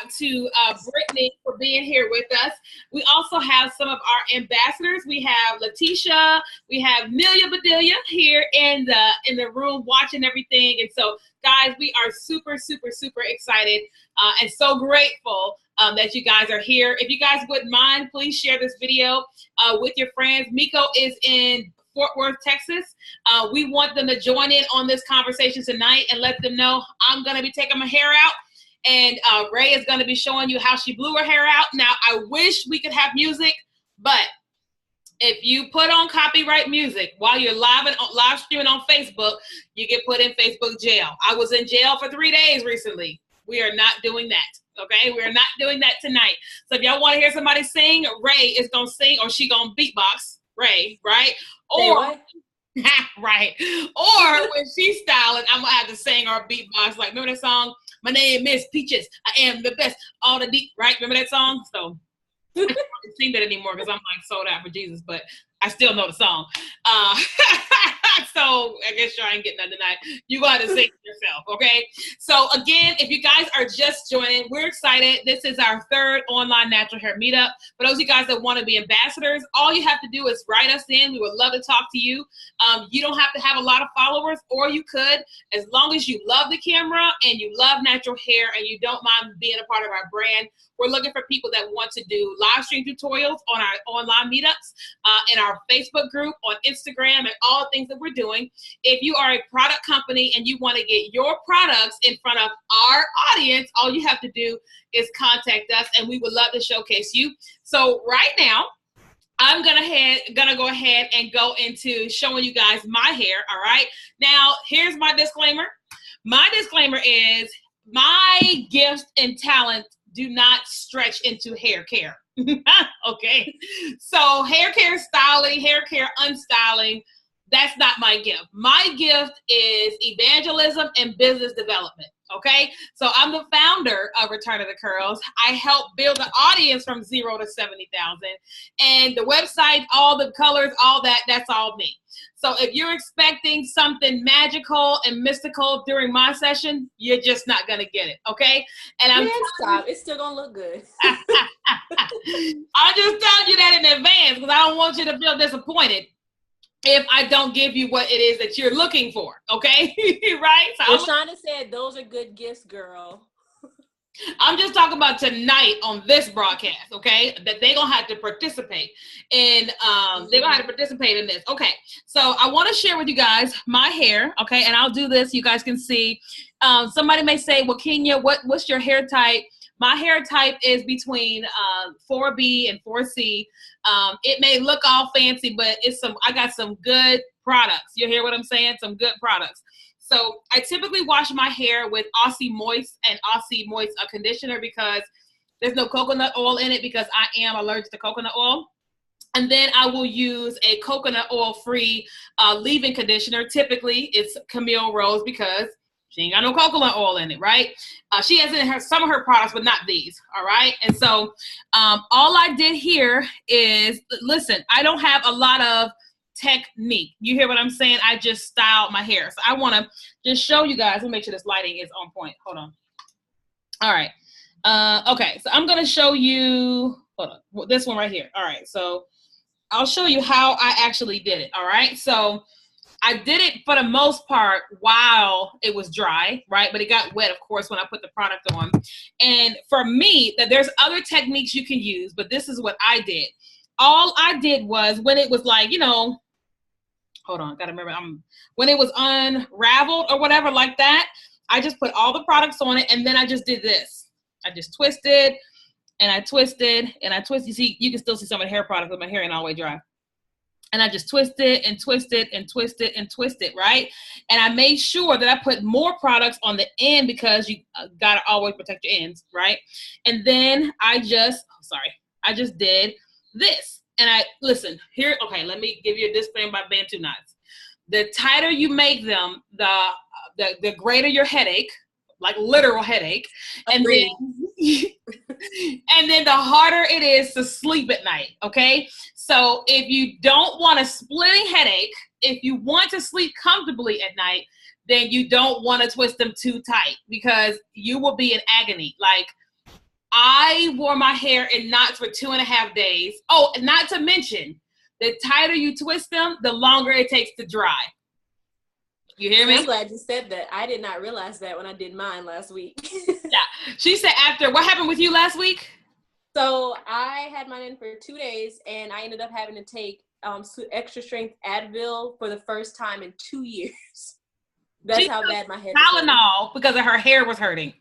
out to Brittany for being here with us. We also have some of our ambassadors. We have Letitia, we have Milia Bedelia here in the room watching everything. And so, guys, we are super, super, super excited and so grateful that you guys are here. If you guys wouldn't mind, please share this video with your friends. Miko is in Fort Worth, Texas. We want them to join in on this conversation tonight and let them know I'm going to be taking my hair out, and Ray is going to be showing you how she blew her hair out. Now, I wish we could have music, but if you put on copyright music while you're live streaming on Facebook, you get put in Facebook jail. I was in jail for 3 days recently. We are not doing that. Okay, we're not doing that tonight. So if y'all want to hear somebody sing, Ray is gonna sing, or she gonna beatbox. Ray, right? Or right. Or when she's styling, I'm gonna have to sing or beatbox. Like, remember that song? My name is Peaches. I am the best. All the deep, right? Remember that song? So I don't sing that anymore because I'm like sold out for Jesus, but I still know the song. So I guess y'all ain't getting none tonight. You got to sing it yourself, okay? So again, if you guys are just joining, we're excited. This is our third online natural hair meetup. For those of you guys that want to be ambassadors, all you have to do is write us in. We would love to talk to you. You don't have to have a lot of followers, or you could, as long as you love the camera and you love natural hair and you don't mind being a part of our brand. We're looking for people that want to do live stream tutorials on our online meetups, in our Facebook group, on Instagram, and all the things that we're doing. If you are a product company and you want to get your products in front of our audience, all you have to do is contact us, and we would love to showcase you. So right now, I'm gonna go ahead and go into showing you guys my hair. All right. Now, here's my disclaimer. My disclaimer is my gifts and talent do not stretch into hair care. Okay. So hair care styling, hair care unstyling, that's not my gift. My gift is evangelism and business development. Okay. So I'm the founder of Return of the Curls. I help build the audience from 0 to 70,000, and the website, all the colors, all that, that's all me. So if you're expecting something magical and mystical during my session, you're just not going to get it. Okay. And stop. It's still going to look good. I'm just telling you that in advance because I don't want you to feel disappointed if I don't give you what it is that you're looking for, okay? Right? So Shonda said those are good gifts, girl. I'm just talking about tonight on this broadcast, okay? That they're going to have to participate in, they're going to have to participate in this. Okay, so I want to share with you guys my hair, okay? And I'll do this, you guys can see. Somebody may say, well, Keenya, what's your hair type? My hair type is between 4B and 4C. It may look all fancy, but I got some good products. You hear what I'm saying? Some good products. So I typically wash my hair with Aussie Moist and Aussie Moist conditioner because there's no coconut oil in it because I am allergic to coconut oil. And then I will use a coconut oil free leave-in conditioner. Typically it's Camille Rose because she ain't got no coconut oil in it, right? She has in some of her products, but not these, all right? And so all I did here is, listen, I don't have a lot of technique. You hear what I'm saying? I just styled my hair. So I want to just show you guys. Let me make sure this lighting is on point. Hold on. All right. Okay, so I'm going to show you, hold on, this one right here. All right, so I'll show you how I actually did it, all right? So I did it for the most part while it was dry, right? But it got wet, of course, when I put the product on. And for me, there's other techniques you can use, but this is what I did. All I did was when it was like, you know, hold on, gotta remember, when it was unraveled or whatever like that, I just put all the products on it, and then I just did this. I just twisted, and I twisted, and I twisted. You see, you can still see some of the hair product with my hair ain't all the way dry. And I just twisted and twisted and twisted and twisted, right? And I made sure that I put more products on the end because you gotta always protect your ends, right? And then I just did this. And listen, here, okay, let me give you a disclaimer about Bantu knots. The tighter you make them, the greater your headache, like literal headache. And then, and then the harder it is to sleep at night, okay? So if you don't want a splitting headache, if you want to sleep comfortably at night, then you don't want to twist them too tight because you will be in agony. Like, I wore my hair in knots for 2.5 days. Oh, not to mention, the tighter you twist them, the longer it takes to dry. You hear me? I'm glad you said that. I did not realize that when I did mine last week. Yeah. She said after, what happened with you last week? So I had mine in for 2 days, and I ended up having to take extra strength Advil for the first time in 2 years. That's how bad my head was. Tylenol because of her hair was hurting.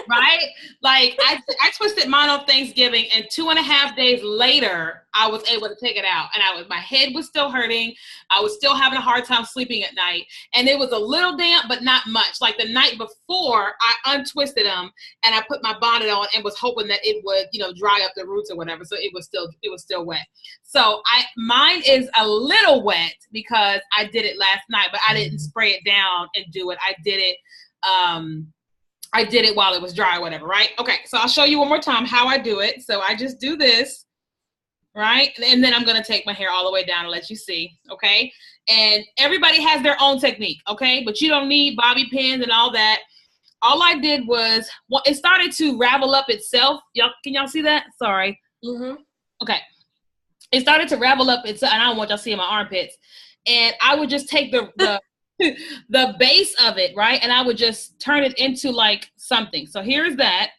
Right? Like I twisted mine on Thanksgiving, and 2.5 days later, I was able to take it out. And my head was still hurting. I was still having a hard time sleeping at night. And it was a little damp, but not much. Like the night before, I untwisted them and I put my bonnet on and was hoping that it would, dry up the roots or whatever. So it was still wet. So mine is a little wet because I did it last night, but I didn't spray it down and do it. I did it while it was dry or whatever, right? Okay, so I'll show you one more time how I do it. So I just do this, right? And then I'm going to take my hair all the way down and let you see, okay? And everybody has their own technique, okay? But you don't need bobby pins and all that. All I did was, it started to ravel up itself. Can y'all see that? Sorry. Mm-hmm. Okay. It started to ravel up itself, and I don't want y'all seeing my armpits. And I would just take the base of it, right? And I would just turn it into like something. So here's that.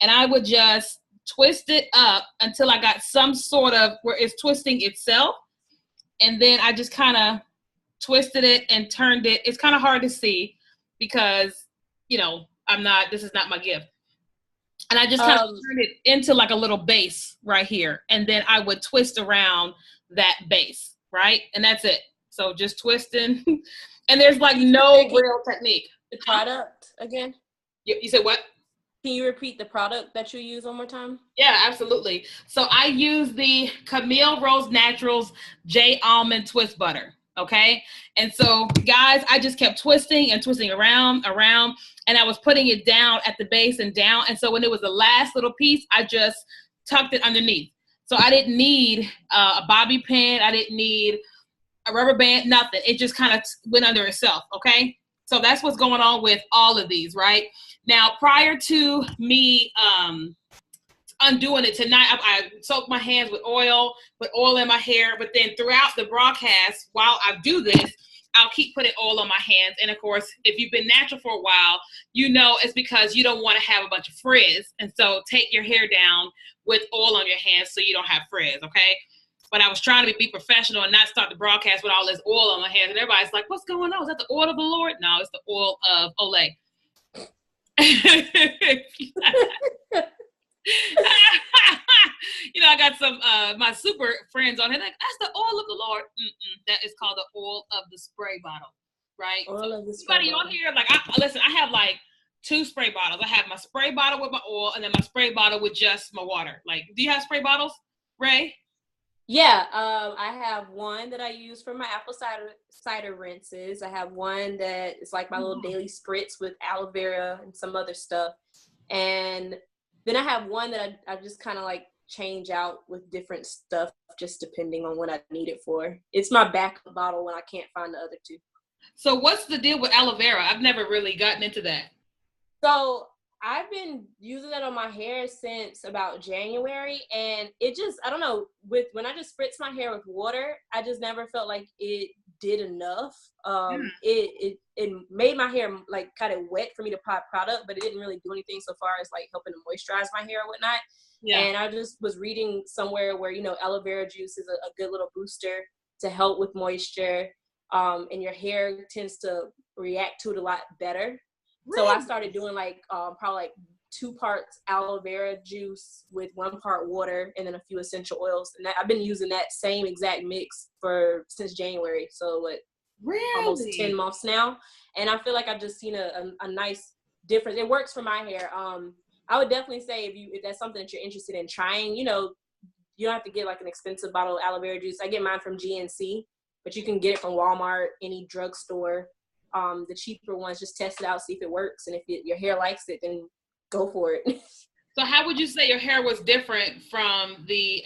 And I would just twist it up until I got some sort of where it's twisting itself. And then I just kind of twisted it and turned it. It's kind of hard to see because, this is not my gift. And I just kind of turned it into like a little base right here. And then I would twist around that base, right? And that's it. So just twisting. And there's like no real technique. The product again? You said what? Can you repeat the product that you use one more time? Yeah, absolutely. So I use the Camille Rose Naturals J Almond Twist Butter. Okay. And so guys, I just kept twisting and twisting around, and I was putting it down at the base and down. And so when it was the last little piece, I just tucked it underneath. So I didn't need a bobby pin. I didn't need a rubber band, nothing. It just kind of went under itself, okay? So that's what's going on with all of these, right? Now, prior to me undoing it tonight, I soaked my hands with oil, put oil in my hair, but then throughout the broadcast, while I do this, I'll keep putting oil on my hands. And of course, if you've been natural for a while, it's because you don't want to have a bunch of frizz. And so take your hair down with oil on your hands so you don't have frizz, okay? But I was trying to be professional and not start the broadcast with all this oil on my hands. And everybody's like, what's going on? Is that the oil of the Lord? No, it's the oil of Olay. I got some my super friends on here. Like, that's the oil of the Lord. That is called the oil of the spray bottle, right? Oil of the spray bottle. On here, like, I have like 2 spray bottles. I have my spray bottle with my oil and then my spray bottle with just my water. Like, do you have spray bottles, Ray? Yeah, I have one that I use for my apple cider rinses. I have one that is like my little daily spritz with aloe vera and some other stuff. And then I have one that I just kind of like change out with different stuff, just depending on what I need it for. It's my backup bottle when I can't find the other 2. So what's the deal with aloe vera? I've never really gotten into that. So I've been using that on my hair since about January, and it just, I don't know, when I just spritz my hair with water, I just never felt like it did enough. It made my hair like kind of wet for me to pop product, but it didn't really do anything so far as like helping to moisturize my hair or whatnot. Yeah. And I just was reading somewhere where, aloe vera juice is a good little booster to help with moisture, and your hair tends to react to it a lot better. Really? So I started doing like probably like 2 parts aloe vera juice with 1 part water and then a few essential oils. And I've been using that same exact mix since January. So almost 10 months now. And I feel like I've just seen a nice difference. It works for my hair. I would definitely say if that's something that you're interested in trying, you don't have to get like an expensive bottle of aloe vera juice. I get mine from GNC, but you can get it from Walmart, any drugstore. The cheaper ones, just test it out, see if it works. And if your hair likes it, then go for it. So how would you say your hair was different from the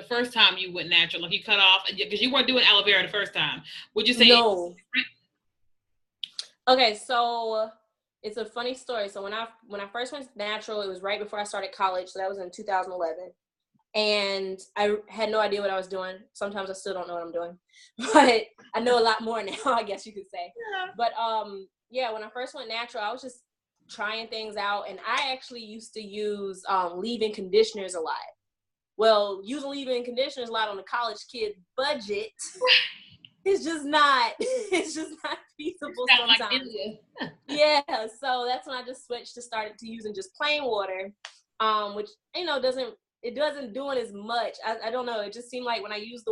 first time you went natural? Like you cut off, because you weren't doing aloe vera the first time. Would you say no? Okay, so It's a funny story. So when I first went natural, it was right before I started college. So that was in 2011. And I had no idea what I was doing. Sometimes I still don't know what I'm doing, but I know a lot more now, I guess you could say. Yeah. But yeah, when I first went natural, I was just trying things out. And I actually used to use leave-in conditioners a lot. Well, using leave-in conditioners a lot on the college kid budget it's just not feasible sometimes. Like yeah, so that's when I just switched to started to using just plain water, which doesn't do it as much. I don't know. It just seemed like when I use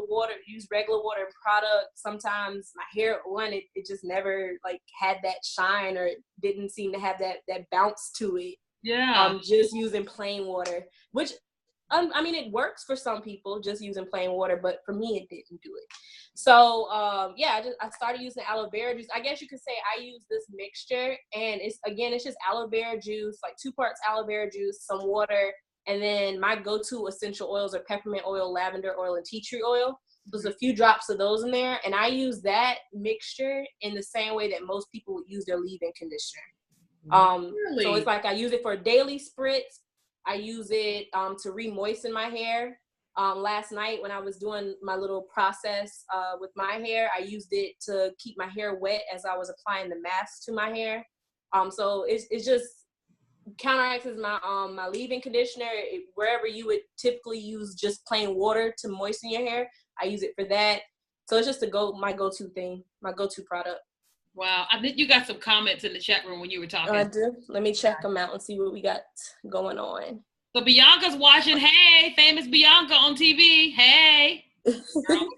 regular water product, sometimes my hair it just never like had that shine, or it didn't seem to have that bounce to it. Yeah. Just using plain water, which I mean, it works for some people just using plain water, but for me, it didn't do it. So, yeah, I started using aloe vera juice. I guess you could say I use this mixture, and it's just aloe vera juice, like 2 parts aloe vera juice, some water, and then my go-to essential oils are peppermint oil, lavender oil, and tea tree oil. There's a few drops of those in there, and I use that mixture in the same way that most people would use their leave-in conditioner. Really? So it's like I use it for a daily spritz. I use it to re-moisten my hair. Last night when I was doing my little process with my hair, I used it to keep my hair wet as I was applying the mask to my hair. So it's just counteracts as my leave-in conditioner. Wherever you would typically use just plain water to moisten your hair, I use it for that. So it's just my go-to thing, my go-to product. Wow, I think you got some comments in the chat room when you were talking. I do. Let me check them out and see what we got going on. So Bianca's watching. Hey, famous Bianca on TV. Hey. So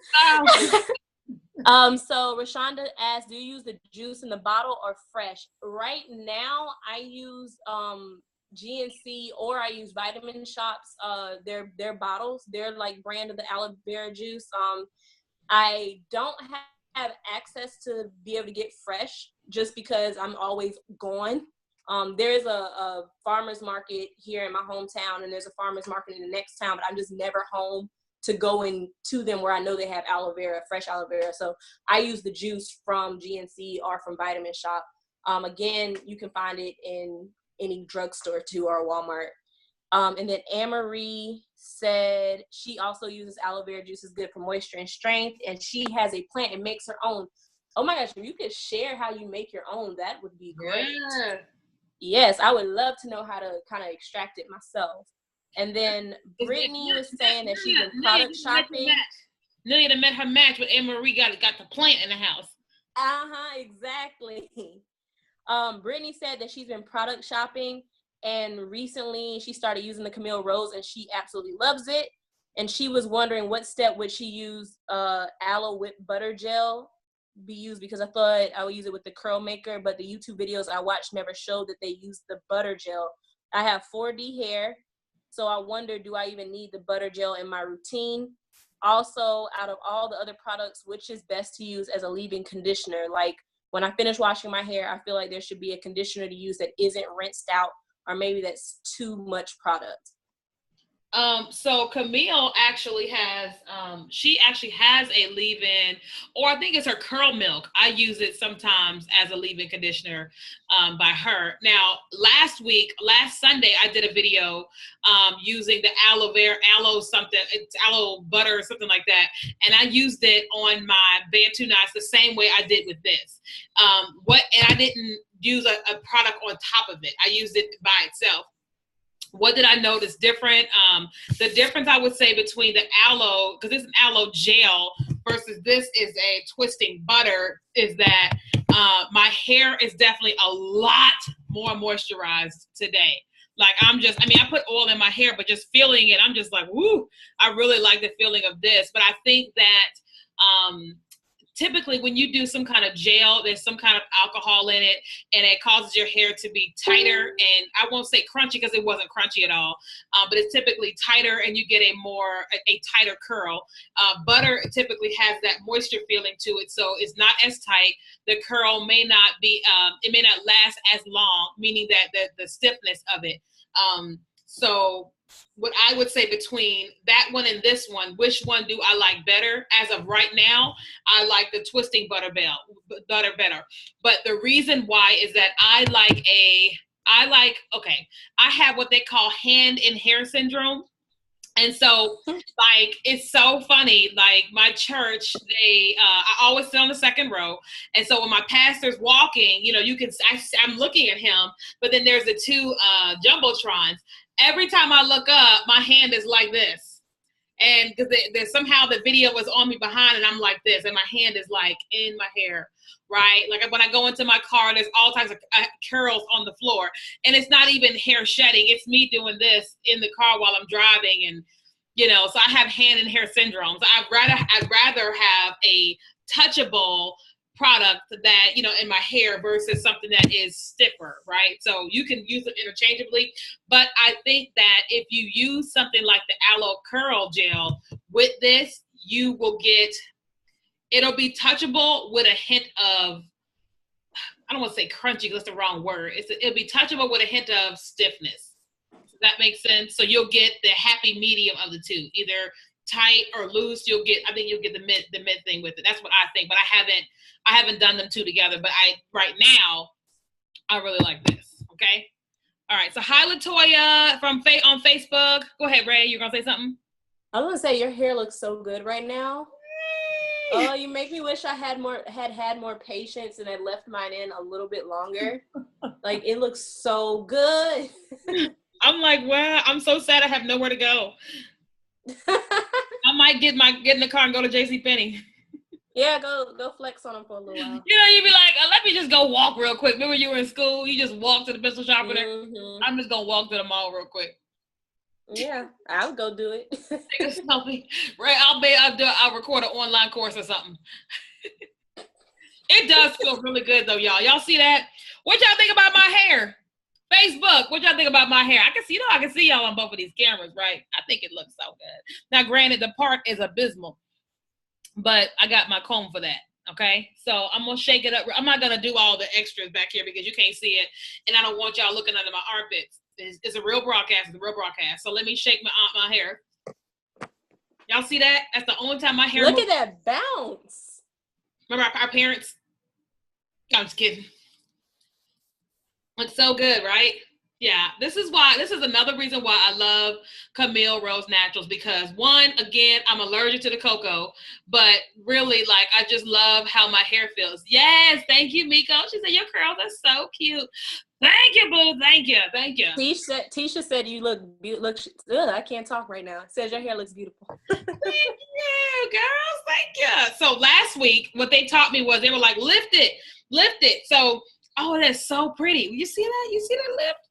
Rashonda asked, do you use the juice in the bottle or fresh? Right now, I use GNC, or I use Vitamin Shop's their bottles. They're like brand of the aloe vera juice. I don't have access to be able to get fresh just because I'm always gone. There's a farmer's market here in my hometown, and there's a farmer's market in the next town, but I'm just never home to go to them where I know they have fresh aloe vera. So I use the juice from GNC or from Vitamin Shop. Again, you can find it in any drugstore too, or Walmart. And then Anne-Marie said she also uses aloe vera juice, is good for moisture and strength, and she has a plant and makes her own. Oh my gosh, if you could share how you make your own, that would be great. Yeah. Yes, I would love to know how to kind of extract it myself. And then Brittany was saying that she's been product shopping. Lilia met her match with Anne-Marie, got the plant in the house. Exactly. Brittany said that she's been product shopping, and recently she started using the Camille Rose, and she absolutely loves it. And she was wondering what step would she use aloe whipped butter gel be used, because I thought I would use it with the curl maker, but the YouTube videos I watched never showed that they use the butter gel. I have 4D hair, so I wonder, do I even need the butter gel in my routine? Also, out of all the other products, which is best to use as a leave-in conditioner? Like when I finish washing my hair, I feel like there should be a conditioner to use that isn't rinsed out, or maybe that's too much product. So Camille actually has, she actually has a leave-in, or I think it's her curl milk. I use it sometimes as a leave-in conditioner by her. Now, last Sunday, I did a video using the it's aloe butter or something like that. And I used it on my Bantu knots the same way I did with this. And I didn't use a product on top of it. I used it by itself. What did I notice different? The difference I would say between the aloe, because it's an aloe gel versus this is a twisting butter, is that my hair is definitely a lot more moisturized today. Like I put oil in my hair, but just feeling it, I'm just like, woo, I really like the feeling of this. But I think that typically when you do some kind of gel, there's some kind of alcohol in it, and it causes your hair to be tighter, and I won't say crunchy because it wasn't crunchy at all, but it's typically tighter, and you get a tighter curl. Butter typically has that moisture feeling to it, so it's not as tight. The curl may not be, it may not last as long, meaning that the stiffness of it. So what I would say between that one and this one, which one do I like better? As of right now, I like the twisting butter better. But the reason why is that I have what they call hand and hair syndrome. And so, like, it's so funny. Like, my church, I always sit on the second row. And so when my pastor's walking, you know, I'm looking at him, but then there's the two jumbotrons. Every time I look up, my hand is like this. And because there's somehow the video was on me behind, and I'm like this, and my hand is like in my hair, right? Like when I go into my car, there's all types of curls on the floor, and it's not even hair shedding. It's me doing this in the car while I'm driving, and you know, so I have hand and hair syndrome. So I'd rather have a touchable product that, you know, in my hair versus something that is stiffer, right? So you can use it interchangeably, but I think that if you use something like the aloe curl gel with this, you will it'll be touchable with a hint of, I don't want to say crunchy because that's the wrong word. It'll be touchable with a hint of stiffness. Does that make sense? So you'll get the happy medium of the two, either tight or loose. I think you'll get the mid thing with it. That's what I think, but I haven't done them two together, but right now I really like this. Okay. All right. So hi Latoya on Facebook. Go ahead, Ray. You're gonna say something? I was gonna say your hair looks so good right now. Oh, you make me wish I had more patience and had left mine in a little bit longer. Like, it looks so good. I'm like, wow, I'm so sad I have nowhere to go. I might get in the car and go to JCPenney. Yeah, go flex on them for a little while. You know, you'd be like, let me just go walk real quick. Remember you were in school, you just walked to the pistol shop there? Mm-hmm. I'm just gonna walk to the mall real quick. Yeah, I'll go do it. Take a selfie. Right, I'll record an online course or something. It does feel really good though, y'all. Y'all see that? What y'all think about my hair? Facebook, what y'all think about my hair? I can see y'all on both of these cameras, right? I think it looks so good. Now, granted, the part is abysmal, but I got my comb for that. Okay, so I'm gonna shake it up. I'm not gonna do all the extras back here because you can't see it, and I don't want y'all looking under my armpits. It's a real broadcast. It's a real broadcast. So let me shake my hair. Y'all see that? That's the only time my hair. Look at that bounce. Remember our parents? I'm just kidding. Looks so good, right? Yeah, this is another reason why I love Camille Rose Naturals, because one, again, I'm allergic to the cocoa, but really, like, I just love how my hair feels. Yes, thank you, Miko. She said, your curls are so cute. Thank you, boo. Thank you. Tisha said you look. I can't talk right now. Says your hair looks beautiful. Thank you, girls. Thank you. So last week, what they taught me was they were like, lift it. So, oh, that's so pretty. You see that? You see that lift?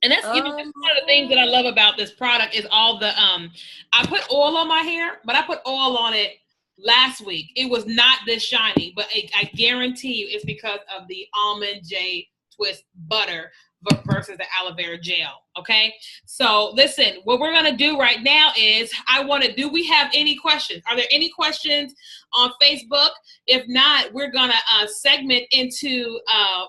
And that's, that's one of the things that I love about this product is all the, I put oil on my hair, but I put oil on it last week. It was not this shiny, but I guarantee you it's because of the Almond J Twist butter versus the aloe vera gel. Okay. So listen, what we're going to do right now is do we have any questions? Are there any questions on Facebook? If not, we're going to segment into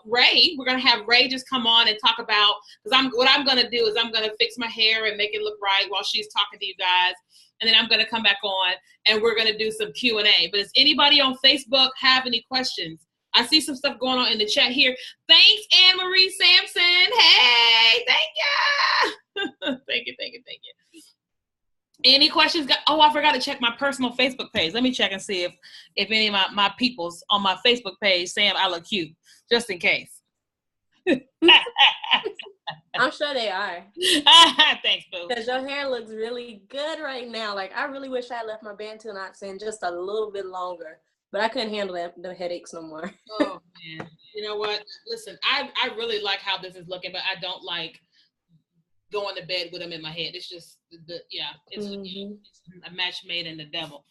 Ray. We're going to have Ray just come on and talk about, what I'm going to do is I'm going to fix my hair and make it look right while she's talking to you guys. And then I'm going to come back on and we're going to do some Q&A. But does anybody on Facebook have any questions? I see some stuff going on in the chat here. Thanks, Anne-Marie Sampson. Hey, thank you. Thank you. Any questions? Oh, I forgot to check my personal Facebook page. Let me check and see if any of my peoples on my Facebook page saying I look cute, just in case. I'm sure they are. Thanks, boo. Because your hair looks really good right now. Like, I really wish I left my Bantu knots in just a little bit longer. But I couldn't handle the headaches no more. Oh, man. You know what? Listen, I really like how this is looking, but I don't like going to bed with them in my head. It's just, it's a match made in the devil.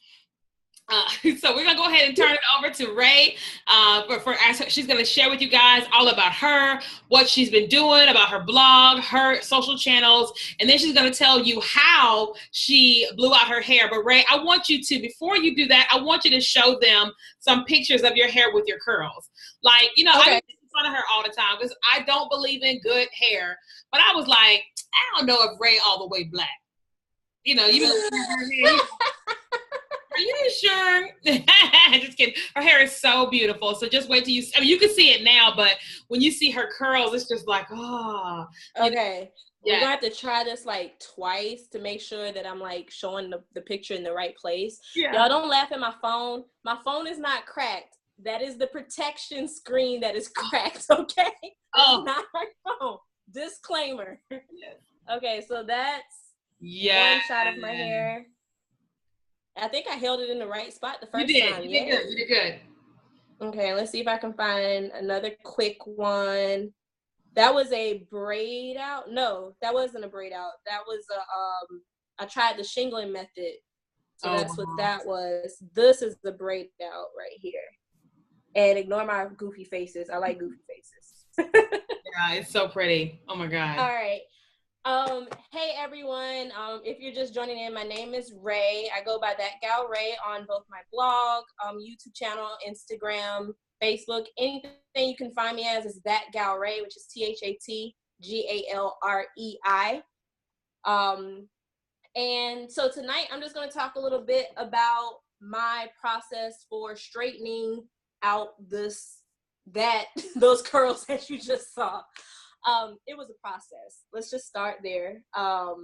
So we're going to go ahead and turn it over to Ray. She's going to share with you guys all about her, what she's been doing, about her blog, her social channels, and then she's going to tell you how she blew out her hair. But Ray, I want you to, before you do that, I want you to show them some pictures of your hair with your curls. Like, okay. fun of her all the time because I don't believe in good hair. But I was like, I don't know if Ray all the way black. You know, you are you sure? Just kidding. Her hair is so beautiful. So just wait till you. I mean, you can see it now, but when you see her curls, it's just like, oh. Okay. We're gonna have to try this like twice to make sure that I'm like showing the picture in the right place. Yeah. Y'all don't laugh at my phone. My phone is not cracked. That is the protection screen that is cracked, okay? It's not my phone. Disclaimer. Yes. Okay, so that's one shot of my hair. I think I held it in the right spot the first time. You did good. You did good. Okay, let's see if I can find another quick one. That was a braid out. No, that wasn't a braid out. That was I tried the shingling method. So that's what that was. This is the braid out right here. And ignore my goofy faces. I like goofy faces. Yeah, it's so pretty. Oh my God. All right. Hey everyone. If you're just joining in, my name is Ray. I go by That Gal Ray on both my blog, YouTube channel, Instagram, Facebook. Anything you can find me as is That Gal Ray, which is ThatGalRei. And so tonight I'm just going to talk a little bit about my process for straightening out those curls that you just saw. It was a process. Let's just start there. A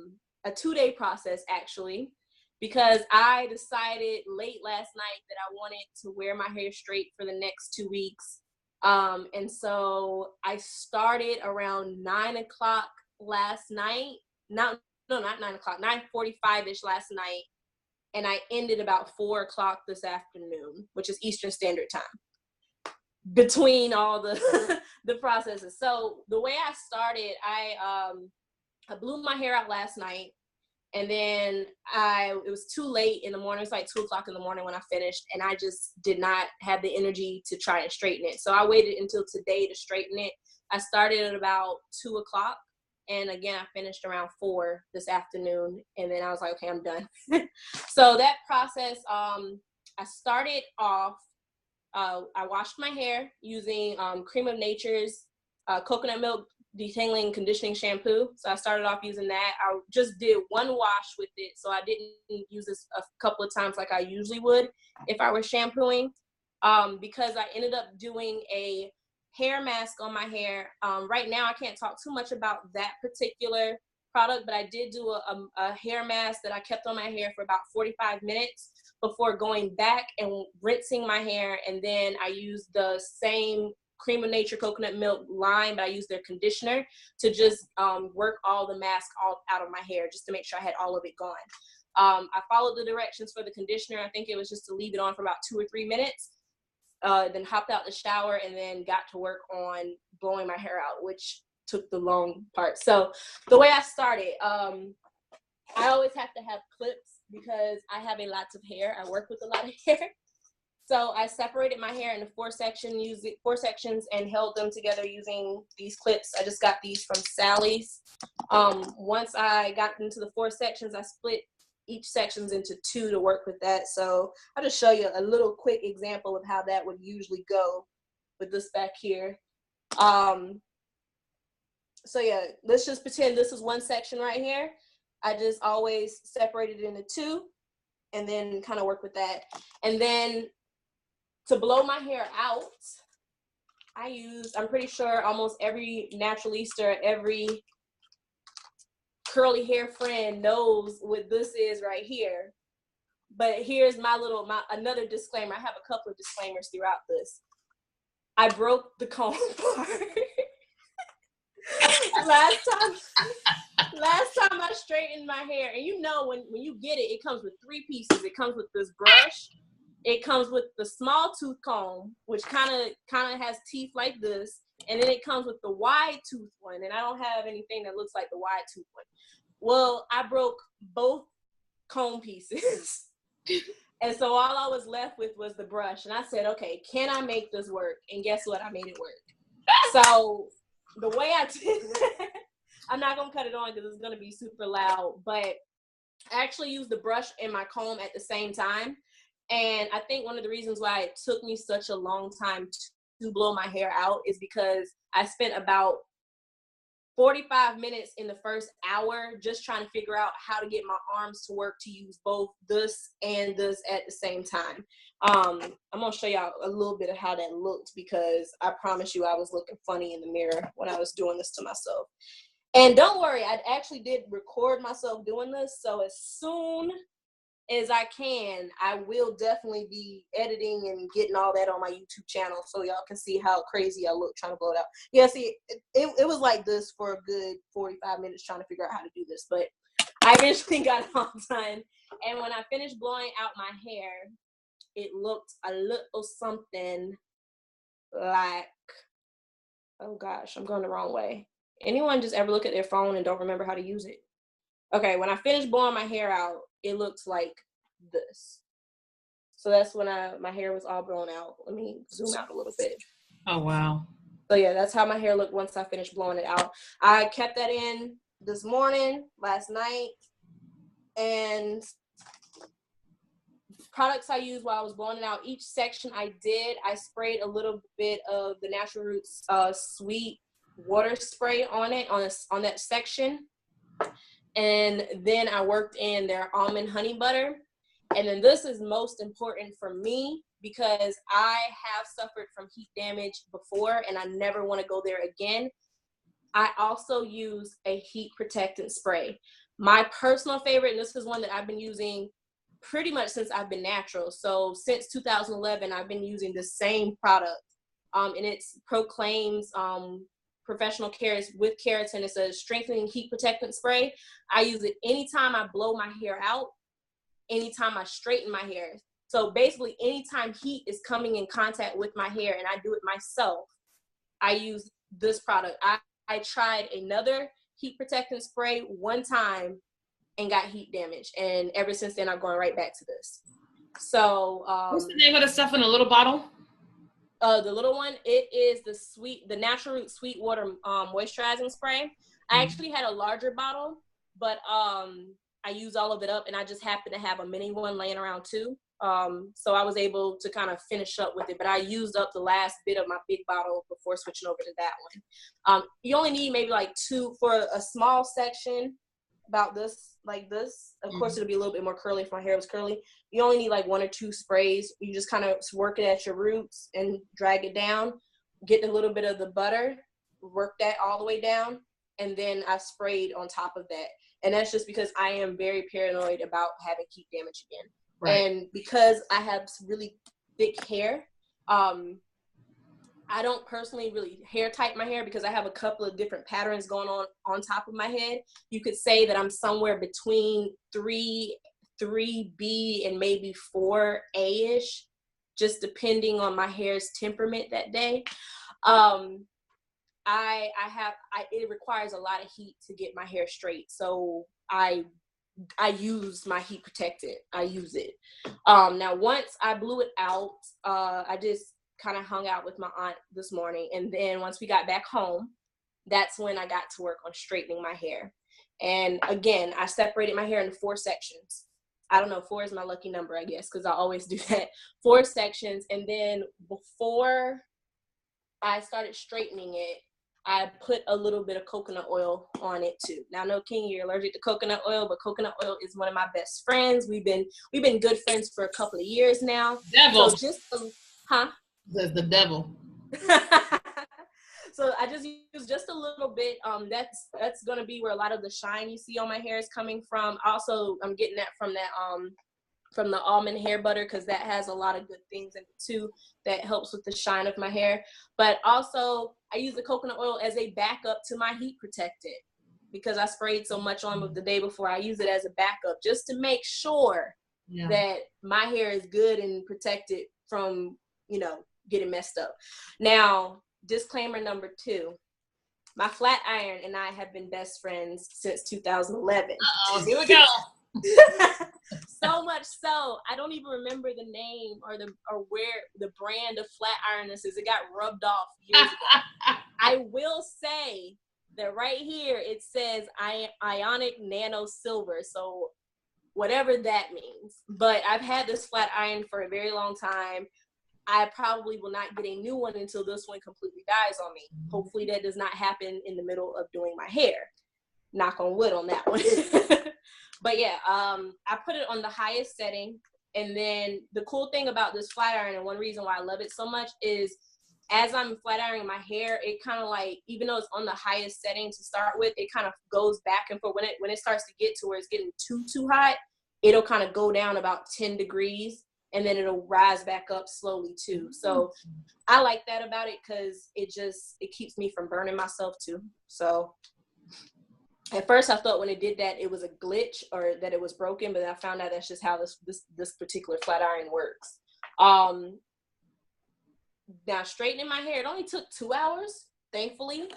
2-day process, actually, because I decided late last night that I wanted to wear my hair straight for the next 2 weeks. And so I started around 9 o'clock last night. Not 9 o'clock, 9:45-ish last night. And I ended about 4 o'clock this afternoon, which is Eastern Standard Time. Between all the the processes. So the way I started, I blew my hair out last night, and then it was too late in the morning. It was like 2 o'clock in the morning when I finished, and I just did not have the energy to try and straighten it. So I waited until today to straighten it. I started at about 2 o'clock, and again I finished around 4 this afternoon, and then I was like, okay, I'm done. So that process, I started off. I washed my hair using Cream of Nature's coconut milk detangling conditioning shampoo. So I started off using that. I just did one wash with it, so I didn't use this a couple of times like I usually would if I were shampooing, because I ended up doing a hair mask on my hair. Right now I can't talk too much about that particular product, but I did do a hair mask that I kept on my hair for about 45 minutes before going back and rinsing my hair. And then I used the same Cream of Nature coconut milk line, but I used their conditioner to just work all the mask out of my hair, just to make sure I had all of it gone. I followed the directions for the conditioner. I think it was just to leave it on for about 2 or 3 minutes, then hopped out the shower and then got to work on blowing my hair out, which took the long part. So the way I started, I always have to have clips because I have a lot of hair. I work with a lot of hair. So I separated my hair into 4 sections and held them together using these clips. I just got these from Sally's. Once I got into the 4 sections, I split each sections into 2 to work with that. So I'll just show you a little quick example of how that would usually go with this back here. So yeah, let's just pretend this is 1 section right here. I just always separate it into 2 and then kind of work with that. And then to blow my hair out, I'm pretty sure almost every naturalista, every curly hair friend knows what this is right here. But here's another disclaimer. I have a couple of disclaimers throughout this. I broke the comb part. Last time I straightened my hair, and you know when you get it, it comes with 3 pieces. It comes with this brush, it comes with the small tooth comb, which kind of has teeth like this, and then it comes with the wide tooth one, and I don't have anything that looks like the wide tooth one. Well, I broke both comb pieces. And so all I was left with was the brush, and I said, okay, can I make this work? And guess what? I made it work. So the way I did I'm not going to cut it on because it's going to be super loud, but I actually used the brush and my comb at the same time. And I think one of the reasons why it took me such a long time to blow my hair out is because I spent about 45 minutes in the first hour just trying to figure out how to get my arms to work to use both this and this at the same time. I'm gonna show y'all a little bit of how that looked, because I promise you I was looking funny in the mirror when I was doing this to myself. And don't worry, I actually did record myself doing this, so as soon as I can, I will definitely be editing and getting all that on my YouTube channel so y'all can see how crazy I look trying to blow it out. Yeah, see, it was like this for a good 45 minutes trying to figure out how to do this, but I eventually got it all done. And when I finished blowing out my hair, it looked a little something like, oh gosh, I'm going the wrong way. Anyone just ever look at their phone and don't remember how to use it? Okay, when I finished blowing my hair out, it looks like this. So that's when my hair was all blown out. Let me zoom out a little bit. Oh, wow. So yeah, that's how my hair looked once I finished blowing it out. I kept that in this morning, last night, and products I used while I was blowing it out, each section I sprayed a little bit of the Natural Roots sweet water spray on it, on that section. And then I worked in their almond honey butter. And then this is most important for me because I have suffered from heat damage before and I never want to go there again. I also use a heat protectant spray. My personal favorite, and this is one that I've been using pretty much since I've been natural. So since 2011, I've been using the same product. And it proclaims professional care with keratin. It's a strengthening heat protectant spray. I use it anytime I blow my hair out, anytime I straighten my hair. So basically anytime heat is coming in contact with my hair and I do it myself, I use this product. I tried another heat protectant spray one time and got heat damage. And ever since then, I'm going right back to this. So what's the name of the stuff in a little bottle? The little one, it is the Natural Root Sweet Water moisturizing spray. I actually had a larger bottle, but I used all of it up and I just happened to have a mini one laying around too. So I was able to kind of finish up with it, but I used up the last bit of my big bottle before switching over to that one. You only need maybe like 2 for a small section about this, like this. Of course, it'll be a little bit more curly if my hair was curly. You only need like 1 or 2 sprays. You just kind of work it at your roots and drag it down, get a little bit of the butter, work that all the way down, and then I sprayed on top of that. And that's just because I am very paranoid about having heat damage again. Right. And because I have really thick hair, I don't personally really hair type my hair because I have a couple of different patterns going on top of my head. You could say that I'm somewhere between 3B and maybe 4A-ish, just depending on my hair's temperament that day. It requires a lot of heat to get my hair straight. So I use my heat protectant. I use it. Now, once I blew it out, I just kind of hung out with my aunt this morning. And then once we got back home, that's when I got to work on straightening my hair. And again, I separated my hair into 4 sections. I don't know, 4 is my lucky number, I guess, because I always do that. 4 sections. And then before I started straightening it, I put a little bit of coconut oil on it too. Now, I know, Keenya, you're allergic to coconut oil, but coconut oil is one of my best friends. We've been good friends for a couple of years now. Devil. So just, The devil. So I just use just a little bit. That's gonna be where a lot of the shine you see on my hair is coming from. Also, I'm getting that from the almond hair butter because that has a lot of good things in it too that helps with the shine of my hair. But also, I use the coconut oil as a backup to my heat protectant because I sprayed so much on it the day before. I use it as a backup just to make sure that my hair is good and protected from, getting messed up. Now, disclaimer number 2, my flat iron and I have been best friends since 2011. Uh-oh, here we go. So much so, I don't even remember the name or where the brand of flat iron this is. It got rubbed off years ago. I will say that right here, it says Ionic Nano Silver. So whatever that means. But I've had this flat iron for a very long time. I probably will not get a new one until this one completely dies on me. Hopefully that does not happen in the middle of doing my hair. Knock on wood on that one. But yeah, I put it on the highest setting. And then the cool thing about this flat iron, and one reason why I love it so much, is as I'm flat ironing my hair, it kind of like, even though it's on the highest setting to start with, it kind of goes back and forth. When it starts to get to where it's getting too hot, it'll kind of go down about 10 degrees, and then it'll rise back up slowly too. So I like that about it, because it keeps me from burning myself too. So at first I thought when it did that it was a glitch or that it was broken, but I found out that's just how this particular flat iron works. Now straightening my hair, it only took 2 hours, thankfully.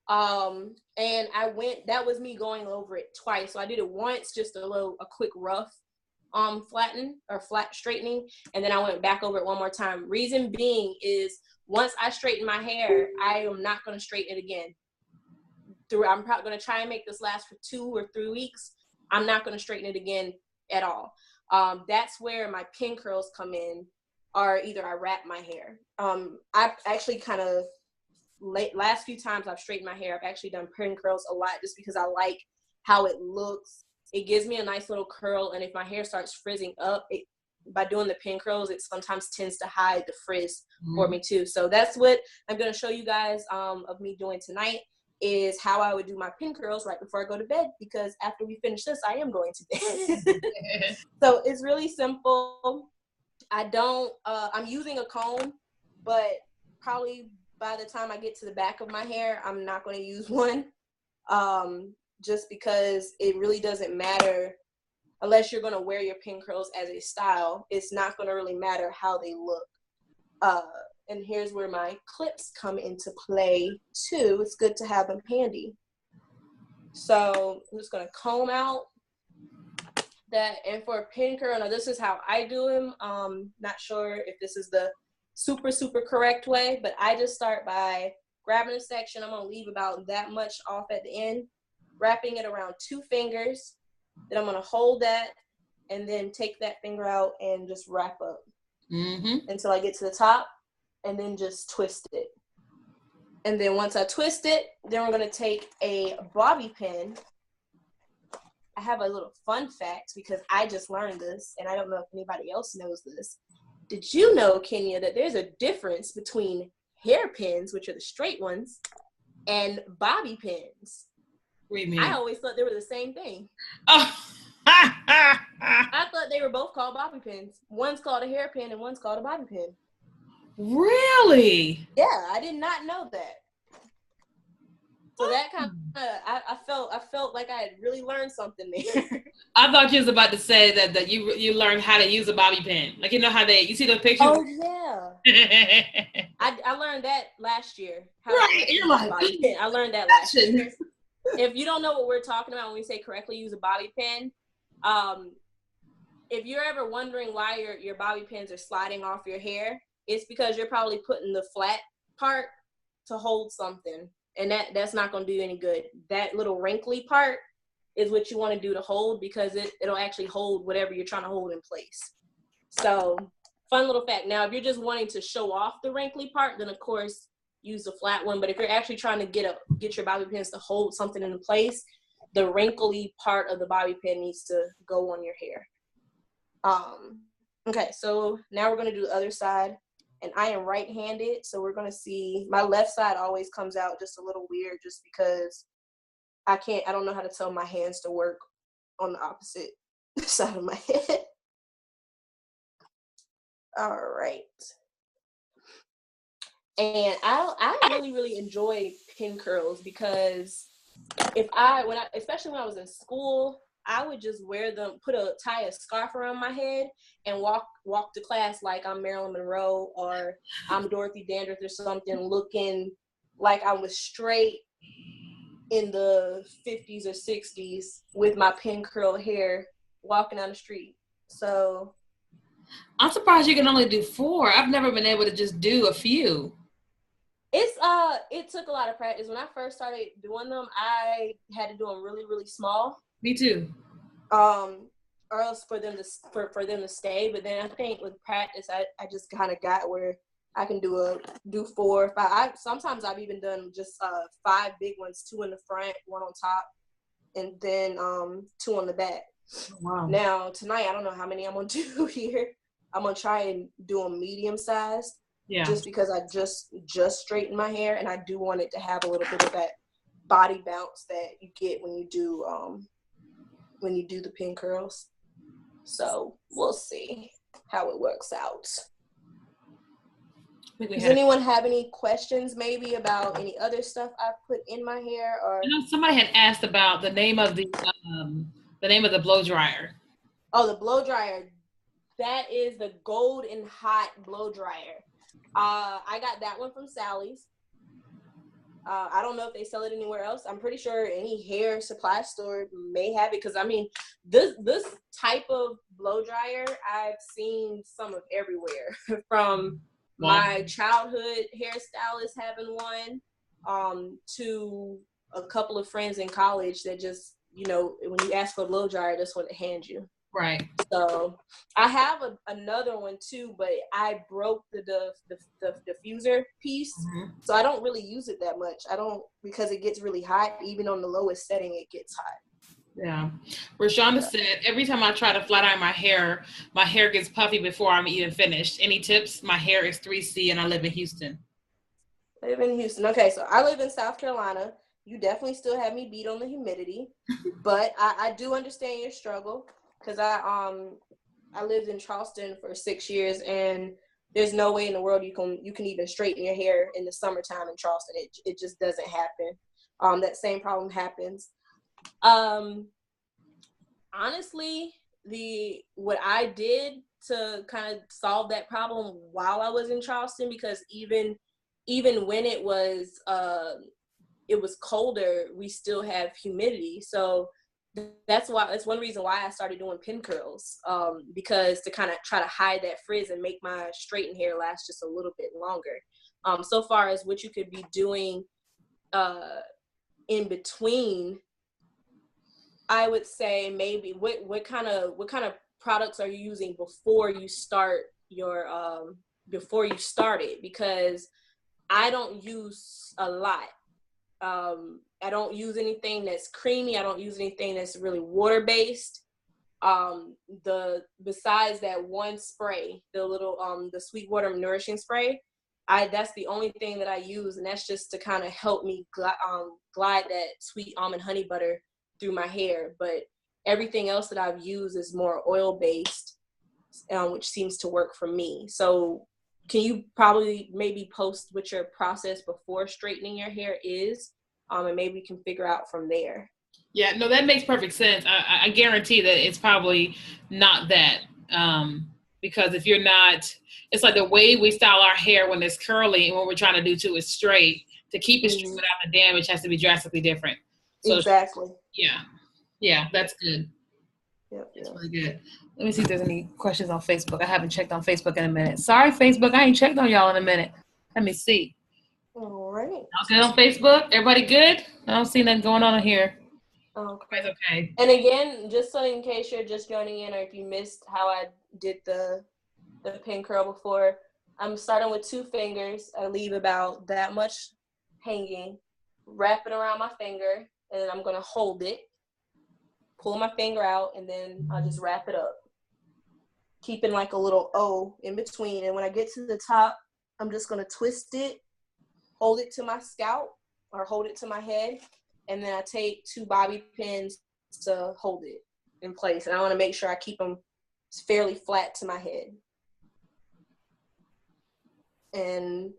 And that was me going over it twice. So I did it once, just a quick rough flatten or flat straightening, and then I went back over it one more time. Reason being is, once I straighten my hair, I am not going to straighten it again. I'm probably going to try and make this last for 2 or 3 weeks. I'm not going to straighten it again at all. That's where my pin curls come in, or either I wrap my hair. I've actually kind of, last few times I've straightened my hair, I've actually done pin curls a lot, just because I like how it looks. It gives me a nice little curl, and if my hair starts frizzing up, by doing the pin curls, it sometimes tends to hide the frizz for me too. So that's what I'm going to show you guys of me doing tonight, is how I would do my pin curls right before I go to bed, because after we finish this, I am going to bed. So it's really simple. I'm using a comb, but probably by the time I get to the back of my hair, I'm not going to use one. Just because it really doesn't matter, unless you're going to wear your pin curls as a style, it's not going to really matter how they look. And here's where my clips come into play too. It's good to have them handy. So I'm just going to comb out that. And for a pin curl, now this is how I do them. Not sure if this is the super correct way, but I just start by grabbing a section. I'm going to leave about that much off at the end, wrapping it around 2 fingers. Then I'm going to hold that and then take that finger out and just wrap up until I get to the top, and then just twist it. And then once I twist it, then we're going to take a bobby pin. I have a little fun fact, because I just learned this, and I don't know if anybody else knows this. Did you know, Kenya, that there's a difference between hairpins, which are the straight ones, and bobby pins? What do you mean? I always thought they were the same thing. Oh. I thought they were both called bobby pins. One's called a hairpin and one's called a bobby pin. Really? Yeah, I did not know that. So that kind of, I felt like I had really learned something there. I thought you was about to say that you learned how to use a bobby pin. Like, you know how you see those pictures? Oh, yeah. I learned that last year. Right. You're like, bobby pin. I learned that last year. If you don't know what we're talking about when we say correctly use a bobby pin, if you're ever wondering why your bobby pins are sliding off your hair, it's because you're probably putting the flat part to hold something, and that's not going to do any good. That little wrinkly part is what you want to do to hold, because it'll actually hold whatever you're trying to hold in place. So, fun little fact. Now, if you're just wanting to show off the wrinkly part, then of course use the flat one. But if you're actually trying to get your bobby pins to hold something in place, the wrinkly part of the bobby pin needs to go on your hair. Okay, so now we're going to do the other side, and I am right-handed, so we're going to see my left side always comes out just a little weird, just because I don't know how to tell my hands to work on the opposite side of my head. All right. And I really enjoy pin curls, because especially when I was in school, I would just wear them, tie a scarf around my head and walk to class like I'm Marilyn Monroe or I'm Dorothy Dandridge or something, looking like I was straight in the 50s or 60s with my pin curl hair walking down the street. So I'm surprised you can only do 4. I've never been able to just do a few. It took a lot of practice. When I first started doing them, I had to do them really, really small. Me too. or else for them to stay. But then I think with practice, I just kind of got where I can do 4 or 5. Sometimes I've even done just 5 big ones, 2 in the front, 1 on top, and then 2 on the back. Wow. Now tonight, I don't know how many I'm gonna do here. I'm gonna try and do them medium sized. Yeah. Just because I just straightened my hair, and I do want it to have a little bit of that body bounce that you get when you do the pin curls. So we'll see how it works out. Does anyone have any questions maybe about any other stuff I put in my hair? Or somebody had asked about the name of the blow dryer. Oh, the blow dryer. That is the Gold and Hot blow dryer. I got that one from Sally's. I don't know if they sell it anywhere else. I'm pretty sure any hair supply store may have it, because I mean, this type of blow dryer, I've seen some of everywhere. From my childhood hairstylist having one, to a couple of friends in college that just, when you ask for a blow dryer, that's what they hand you. Right. So I have another one too, but I broke the diffuser piece. Mm-hmm. So I don't really use it that much. Because it gets really hot. Even on the lowest setting, it gets hot. Yeah. Rashonda said, every time I try to flat iron my hair gets puffy before I'm even finished. Any tips? My hair is 3C and I live in Houston. Okay, so I live in South Carolina. You definitely still have me beat on the humidity, but I do understand your struggle. Because I lived in Charleston for 6 years, and there's no way in the world you can even straighten your hair in the summertime in Charleston. It just doesn't happen. That same problem happens. Honestly, what I did to kind of solve that problem while I was in Charleston, because even when it was colder, we still have humidity. So that's one reason why I started doing pin curls, because to kind of try to hide that frizz and make my straightened hair last just a little bit longer. So far as what you could be doing in between, I would say maybe what kind of products are you using before you start it? Because I don't use a lot. I don't use anything that's creamy. I don't use anything that's really water-based. Besides that one spray, the little the Sweetwater Nourishing Spray, that's the only thing that I use, and that's just to kind of help me glide that sweet almond honey butter through my hair. But everything else that I've used is more oil-based, which seems to work for me. So can you probably maybe post what your process before straightening your hair is, and maybe we can figure out from there. Yeah, no, that makes perfect sense. I guarantee that it's probably not that, because if you're not, it's like the way we style our hair when it's curly and what we're trying to do too is straight. To keep it straight without the damage has to be drastically different. So exactly. Yeah, that's good. Yep. That's really good. Let me see if there's any questions on Facebook. I haven't checked on Facebook in a minute. Sorry, Facebook, I ain't checked on y'all in a minute. Let me see. All right. All good on Facebook? Everybody good? I don't see nothing going on in here. Okay. And again, just so in case you're just joining in, or if you missed how I did the pin curl before, I'm starting with 2 fingers. I leave about that much hanging, wrap it around my finger, and then I'm going to hold it, pull my finger out, and then I'll just wrap it up, keeping like a little O in between. And when I get to the top, I'm just going to twist it, hold it to my scalp or hold it to my head, and then I take 2 bobby pins to hold it in place. And I want to make sure I keep them fairly flat to my head. And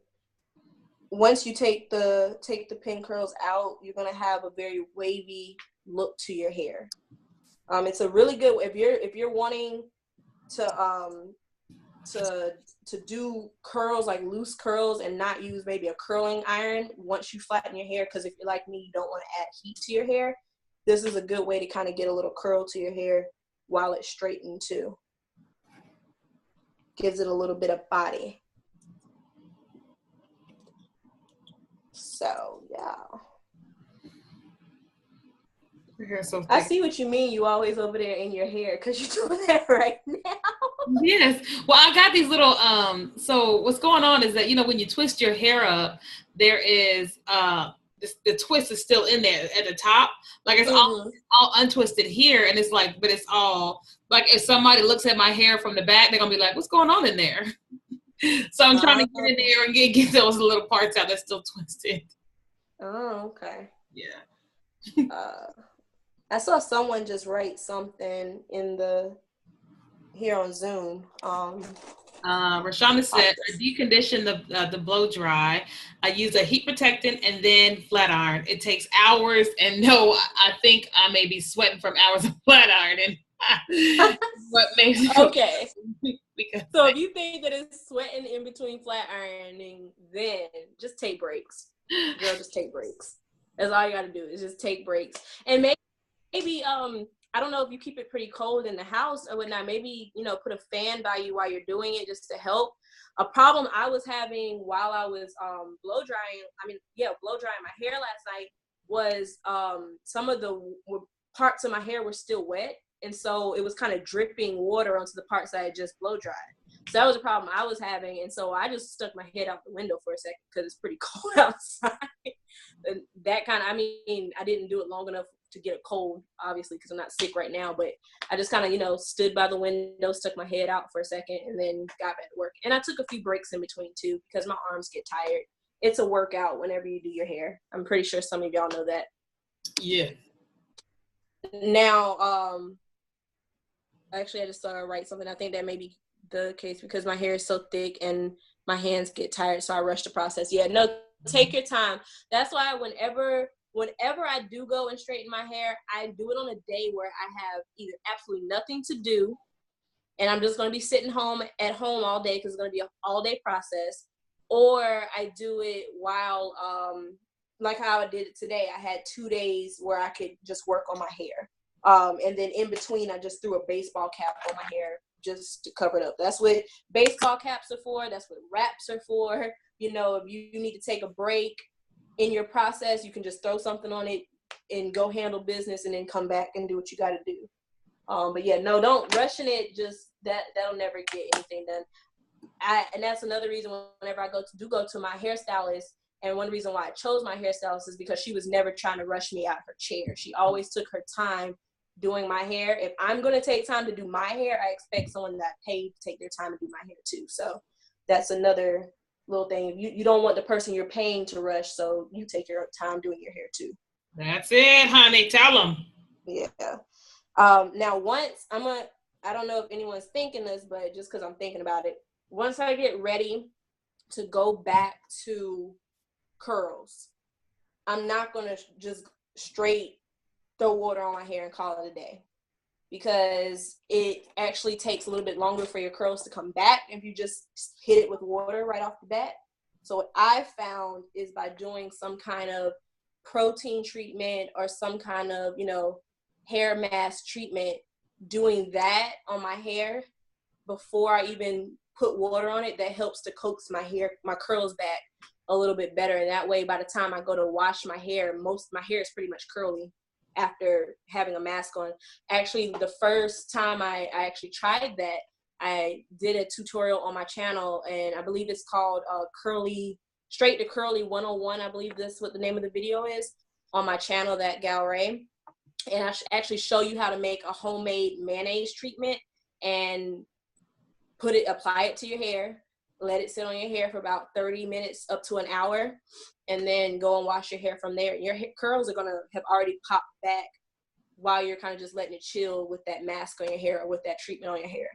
once you take the pin curls out, you're going to have a very wavy look to your hair. It's a really good, if you're wanting to do curls, like loose curls, and not use maybe a curling iron once you flatten your hair, because if you're like me, you don't want to add heat to your hair, this is a good way to kind of get a little curl to your hair while it's straightened too. Gives it a little bit of body. So yeah. Your hair's so I thick. see what you mean. You always over there in your hair because you're doing that right now. Yes. Well, I got these little so what's going on is that when you twist your hair up, there is the twist is still in there at the top. Like it's Mm-hmm. all untwisted here, and it's like, but it's all like if somebody looks at my hair from the back, they're gonna be like, what's going on in there? So I'm trying to get in there and get those little parts out that's still twisted. Oh, okay. Yeah. I saw someone just write something here on Zoom. Rashonda said, I decondition the blow dry. I use a heat protectant and then flat iron. It takes hours, and no, I think I may be sweating from hours of flat ironing. What makes it okay? Because so if you think that it's sweating in between flat ironing, then just take breaks, girl. Just take breaks. That's all you got to do is just take breaks, and maybe I don't know if you keep it pretty cold in the house or whatnot. Maybe, put a fan by you while you're doing it just to help. A problem I was having while I was blow drying my hair last night was some of the parts of my hair were still wet. And so it was kind of dripping water onto the parts that I had just blow dried. So that was a problem I was having. And so I just stuck my head out the window for a second because it's pretty cold outside. And that I didn't do it long enough to get a cold, obviously, because I'm not sick right now. But I just kind of, stood by the window, stuck my head out for a second, and then got back to work. And I took a few breaks in between, too, because my arms get tired. It's a workout whenever you do your hair. I'm pretty sure some of y'all know that. Yeah. Now, actually, I just started to write something. I think that may be the case because my hair is so thick and my hands get tired, so I rush the process. Yeah, no, take your time. That's why whenever I do go and straighten my hair, I do it on a day where I have either absolutely nothing to do and I'm just going to be sitting at home all day because it's going to be an all-day process, or I do it while, like how I did it today. I had 2 days where I could just work on my hair. And then in between, I just threw a baseball cap on my hair just to cover it up. That's what baseball caps are for. That's what wraps are for. If you need to take a break in your process, you can just throw something on it and go handle business and then come back and do what you got to do. But yeah, no, don't rushing it. Just that'll never get anything done. And that's another reason whenever I go to my hairstylist, and one reason why I chose my hairstylist is because she was never trying to rush me out of her chair. She always took her time doing my hair. If I'm going to take time to do my hair, I expect someone that paid to take their time to do my hair too. So that's another little thing. You don't want the person you're paying to rush, so you take your time doing your hair too. That's it, honey. Tell them. Yeah. Now I don't know if anyone's thinking this, but just because I'm thinking about it, once I get ready to go back to curls, I'm not going to just straight throw water on my hair and call it a day, because it actually takes a little bit longer for your curls to come back if you just hit it with water right off the bat. So what I found is by doing some kind of protein treatment or some kind of, hair mask treatment, doing that on my hair before I even put water on it, that helps to coax my curls back a little bit better. And that way, by the time I go to wash my hair, most of my hair is pretty much curly after having a mask on. Actually, the first time I actually tried that, I did a tutorial on my channel, and I believe it's called Straight to Curly 101. I believe that's what the name of the video is on my channel, that Gal Ray. And I actually show you how to make a homemade mayonnaise treatment and apply it to your hair, let it sit on your hair for about 30 minutes up to an hour, and then go and wash your hair from there. Your curls are going to have already popped back while you're kind of just letting it chill with that mask on your hair or with that treatment on your hair.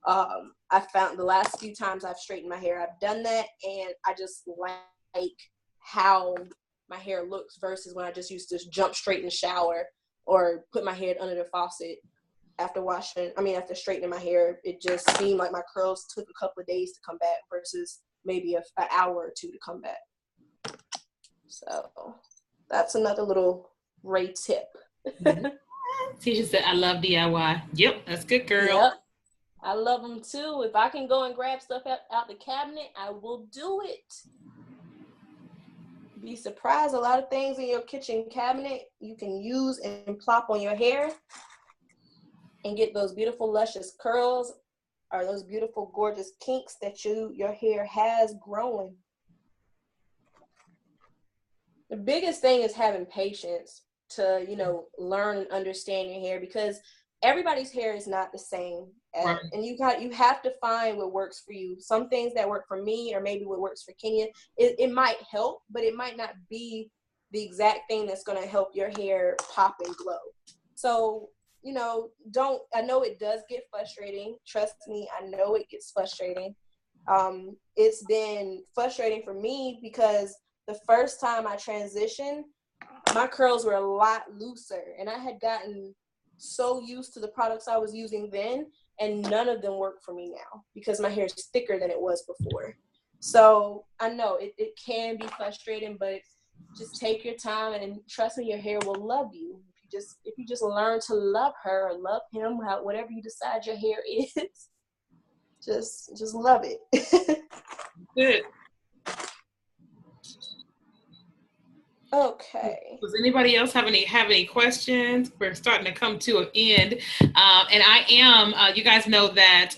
I found the last few times I've straightened my hair, I've done that, and I just like how my hair looks versus when I just used to jump straight in the shower or put my head under the faucet after straightening my hair. It just seemed like my curls took a couple of days to come back versus maybe an hour or two to come back. So that's another little Ray tip. Tisha said, I love DIY. Yep, that's good, girl. Yep. I love them too. If I can go and grab stuff out the cabinet, I will do it. be surprised. A lot of things in your kitchen cabinet you can use and plop on your hair and get those beautiful luscious curls or those beautiful gorgeous kinks that your hair has growing. The biggest thing is having patience to, you know, learn and understand your hair, because everybody's hair is not the same. Right. And you have to find what works for you. Some things that work for me, or maybe what works for Keenya, it might help, but it might not be the exact thing that's going to help your hair pop and glow. So, you know, I know it does get frustrating. Trust me, I know it gets frustrating. It's been frustrating for me because the first time I transitioned, my curls were a lot looser, and I had gotten so used to the products I was using then, and none of them work for me now because my hair is thicker than it was before. So I know it can be frustrating, but just take your time and trust me, your hair will love you. If you just learn to love her or love him, whatever you decide your hair is, just love it. Good. Okay. Does anybody else have any questions? We're starting to come to an end. And I am, you guys know that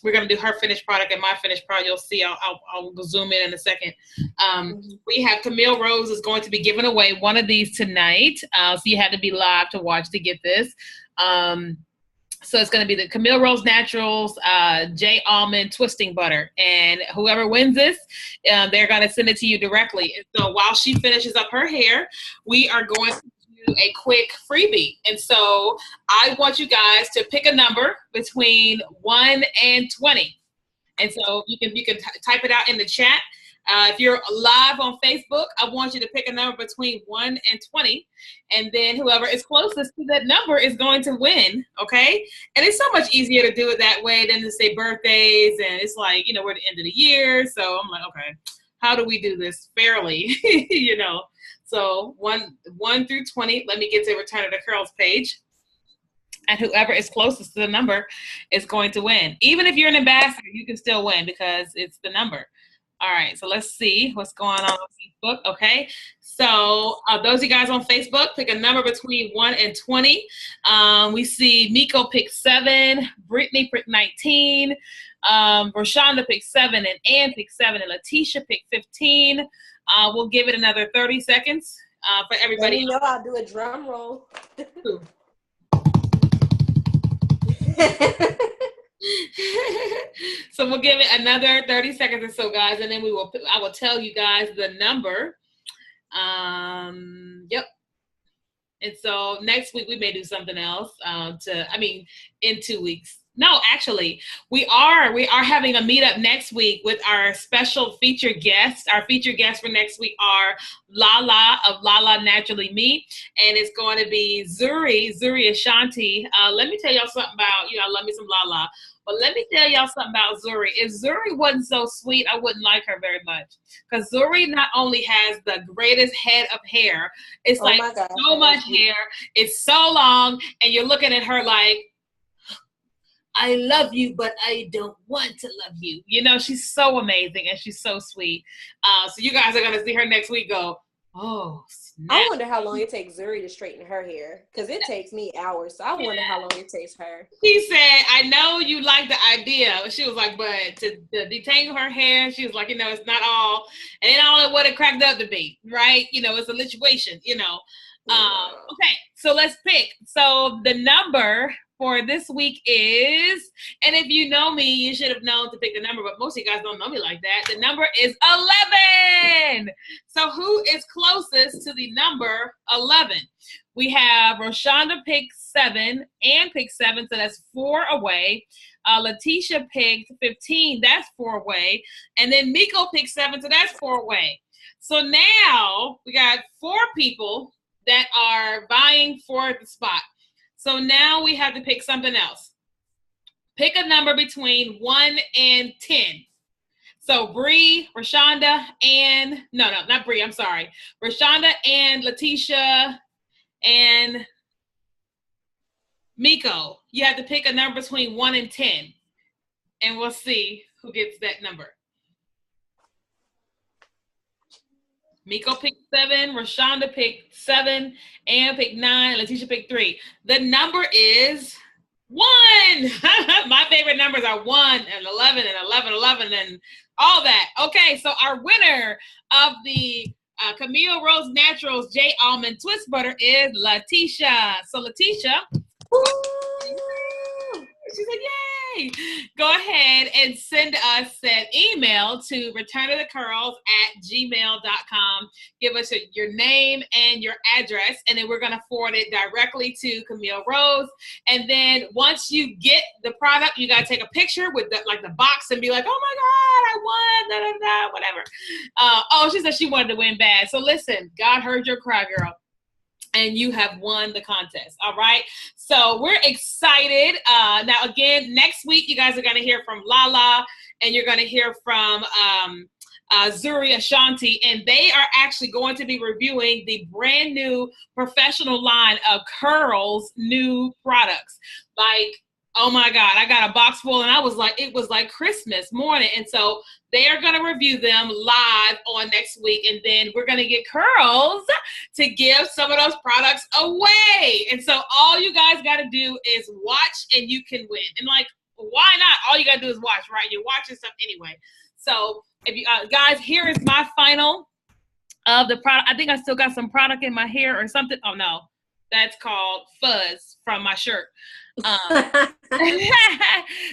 we're going to do her finished product and my finished product. You'll see, I'll zoom in a second. We have Camille Rose is going to be giving away one of these tonight. So you had to be live to watch to get this. So it's going to be the Camille Rose Naturals J Almond Twisting Butter. And whoever wins this, they're going to send it to you directly. And so while she finishes up her hair, we are going to do a quick freebie. And so I want you guys to pick a number between 1 and 20. And so you can type it out in the chat. If you're live on Facebook, I want you to pick a number between 1 and 20, and then whoever is closest to that number is going to win, okay? And it's so much easier to do it that way than to say birthdays, and it's like, you know, we're at the end of the year, so I'm like, okay, how do we do this fairly, you know? So 1 through 20, let me get to Return of the Curls page. And whoever is closest to the number is going to win. Even if you're an ambassador, you can still win because it's the number. All right, so let's see what's going on Facebook. Okay, so those of you guys on Facebook, pick a number between 1 and 20. We see Miko pick 7, Brittany pick 19, Roshonda pick 7, and Ann pick 7, and Letitia pick 15. We'll give it another 30 seconds for everybody. You know, I'll do a drum roll. So we'll give it another 30 seconds or so, guys, and then I will tell you guys the number. Yep. And so next week we may do something else in 2 weeks. No, actually, we are having a meetup next week with our special featured guests. Our featured guests for next week are Lala of Lala Naturally Me, and it's going to be Zuri Ashanti. Let me tell y'all something about, you know, I love me some Lala, but let me tell y'all something about Zuri. If Zuri wasn't so sweet, I wouldn't like her very much, because Zuri not only has the greatest head of hair, it's like so much hair, it's so long, and you're looking at her like, I love you, but I don't want to love you. You know, she's so amazing and she's so sweet. So you guys are going to see her next week go, oh, snap. I wonder how long it takes Zuri to straighten her hair, because it takes me hours. So I wonder how long it takes her. She said, I know you like the idea. She was like, but to detangle her hair, she was like, you know, it's not all, and it all what it cracked up to be, right? You know, it's a situation, you know. Okay, so let's pick. So the number for this week is, and if you know me, you should have known to pick the number, but most of you guys don't know me like that. The number is 11. So who is closest to the number 11? We have Roshonda picked 7, Ann picked 7, so that's 4 away. Letitia picked 15, that's 4 away. And then Miko picked 7, so that's 4 away. So now we got 4 people that are vying for the spot. So now we have to pick something else. Pick a number between 1 and 10. So Bree, Roshonda, and not Bree, I'm sorry. Roshonda and Letitia and Miko. You have to pick a number between 1 and 10. And we'll see who gets that number. Miko picked 7, Rashonda picked 7, Ann picked 9, Letitia picked 3. The number is 1. My favorite numbers are 1 and 11 and 11, 11 and all that. Okay, so our winner of the Camille Rose Naturals J Almond Twist Butter is Letitia. So Letitia, she said, yay! Go ahead and send us an email to returnofthecurls@gmail.com. Give us your name and your address, and then we're going to forward it directly to Camille Rose. And then once you get the product, you got to take a picture with the box and be like, oh my God, I won, da, da, da, whatever. She said she wanted to win bad. So listen, God heard your cry, girl. And you have won the contest. All right. So we're excited. Now, again, next week, you guys are going to hear from Lala, and you're going to hear from Zuri Ashanti, and they are actually going to be reviewing the brand new professional line of Curl's new products. Like, oh my God, I got a box full, and it was like Christmas morning. And so they are going to review them live on next week. And then we're going to get Curls to give some of those products away. And so all you guys got to do is watch, and you can win. And like, why not? All you got to do is watch, right? You're watching stuff anyway. So if you guys, here is my final of the product. I think I still got some product in my hair or something. Oh no, that's called fuzz from my shirt.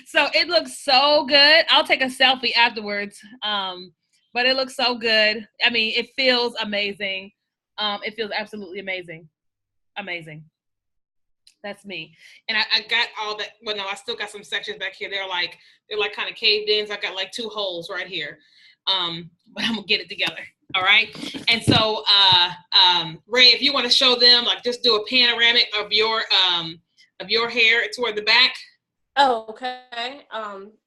So it looks so good. I'll take a selfie afterwards. But it looks so good. I mean, it feels amazing. It feels absolutely amazing. Amazing. That's me. And I got all that. Well, no, I still got some sections back here. They're like kind of caved in. So I got like 2 holes right here. But I'm gonna get it together. All right. And so Ray, if you want to show them, like, just do a panoramic of your hair toward the back. Oh, okay.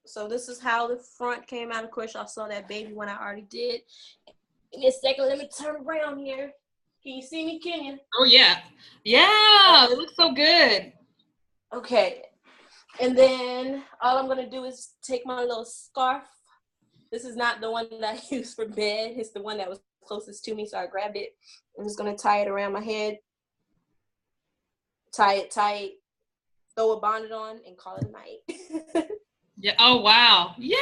So this is how the front came out. Of course, y'all saw that baby one I already did. Give me a second. Let me turn around here. Can you see me, Keenya? Oh, yeah. Yeah, it looks so good. Okay. And then all I'm going to do is take my little scarf. This is not the one that I use for bed. It's the one that was closest to me, so I grabbed it. I'm just going to tie it around my head. Tie it tight. Throw a bonnet on and call it a night. Yeah. Oh, wow. Yay!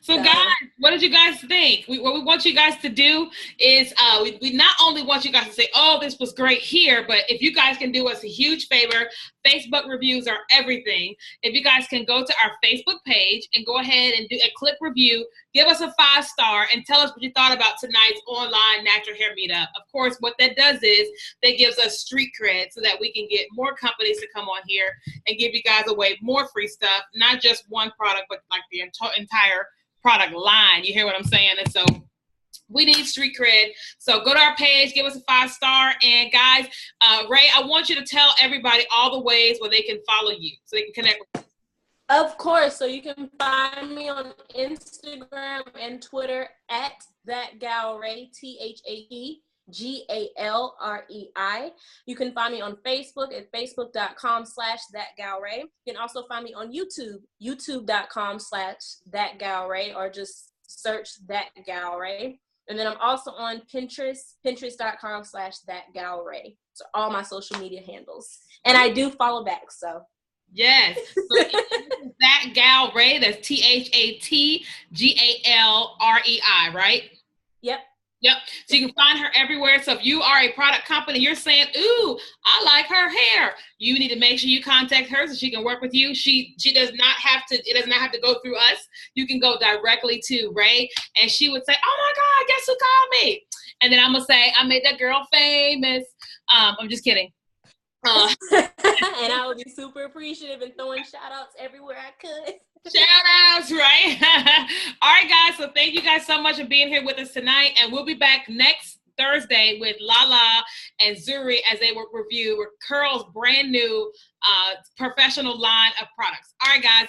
So guys, what did you guys think? What we want you guys to do is we not only want you guys to say, oh, this was great here, but if you guys can do us a huge favor, Facebook reviews are everything. If you guys can go to our Facebook page and go ahead and do a click review, give us a 5-star, and tell us what you thought about tonight's online natural hair meetup. Of course, what that does is that gives us street cred so that we can get more companies to come on here and give you guys away more free stuff, not just one product, but like the entire product line. You hear what I'm saying? And so we need street cred. So go to our page, give us a 5-star. And guys, Ray, I want you to tell everybody all the ways where they can follow you so they can connect with you. Of course. So you can find me on Instagram and Twitter at ThatGalRei, ThatGalRei. You can find me on Facebook at facebook.com/ThatGalRei. You can also find me on YouTube, youtube.com/ThatGalRei, or just search ThatGalRei. And then I'm also on Pinterest, pinterest.com/ThatGalRei. So all my social media handles. And I do follow back, so. Yes. So That Gal Ray, that's ThatGalRei, right? Yep. Yep. So you can find her everywhere. So if you are a product company, you're saying, ooh, I like her hair, you need to make sure you contact her so she can work with you. She does not have to, it does not have to go through us. You can go directly to Ray, and she would say, oh my God, guess who called me? And then I'm going to say, I made that girl famous. I'm just kidding. And I would be super appreciative and throwing shout outs everywhere I could. Shout outs, right? All right, guys. So thank you guys so much for being here with us tonight. And we'll be back next Thursday with Lala and Zuri as they will review Curl's brand new professional line of products. All right, guys.